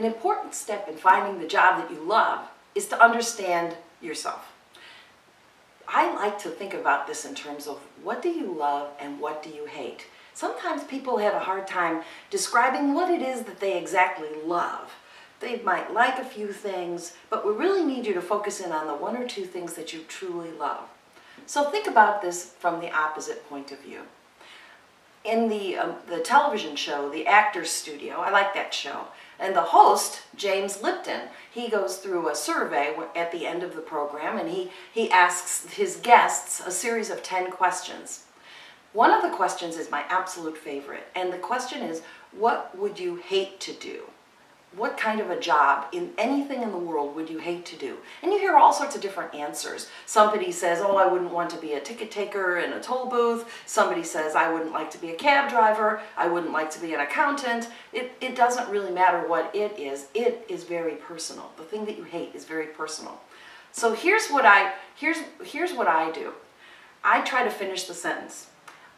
An important step in finding the job that you love is to understand yourself. I like to think about this in terms of what do you love and what do you hate. Sometimes people have a hard time describing what it is that they exactly love. They might like a few things, but we really need you to focus in on the one or two things that you truly love. So think about this from the opposite point of view. In the television show, The Actors Studio, I like that show, and the host, James Lipton, he goes through a survey at the end of the program, and he asks his guests a series of 10 questions. One of the questions is my absolute favorite, and the question is, what would you hate to do? What kind of a job in anything in the world would you hate to do? And you hear all sorts of different answers. Somebody says, oh, I wouldn't want to be a ticket taker in a toll booth. Somebody says, I wouldn't like to be a cab driver. I wouldn't like to be an accountant. It doesn't really matter what it is. It is very personal. The thing that you hate is very personal. So here's what I do. I try to finish the sentence.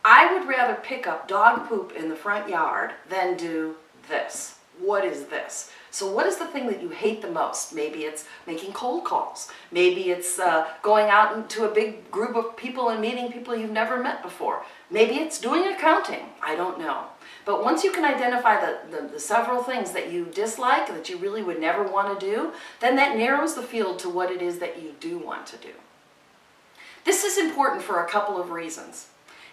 I would rather pick up dog poop in the front yard than do this. What is this? So what is the thing that you hate the most? Maybe it's making cold calls. Maybe it's going out into a big group of people and meeting people you've never met before. Maybe it's doing accounting. I don't know. But once you can identify the several things that you dislike, that you really would never want to do, then that narrows the field to what it is that you do want to do. This is important for a couple of reasons.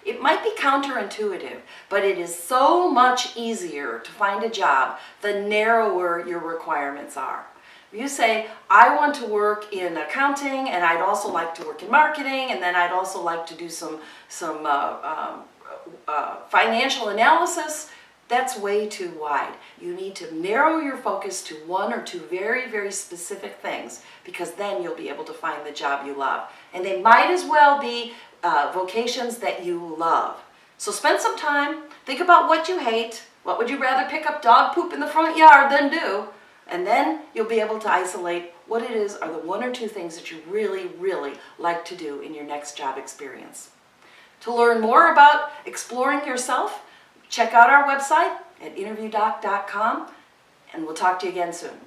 It might be counterintuitive, but it is so much easier to find a job the narrower your requirements are. If you say, I want to work in accounting, and I'd also like to work in marketing, and then I'd also like to do some financial analysis, that's way too wide. You need to narrow your focus to one or two very, very specific things, because then you'll be able to find the job you love. And they might as well be vocations that you love. So spend some time, think about what you hate, what would you rather pick up dog poop in the front yard than do, and then you'll be able to isolate what it is are the one or two things that you really, really like to do in your next job experience. To learn more about exploring yourself, check out our website at interviewdoc.com, and we'll talk to you again soon.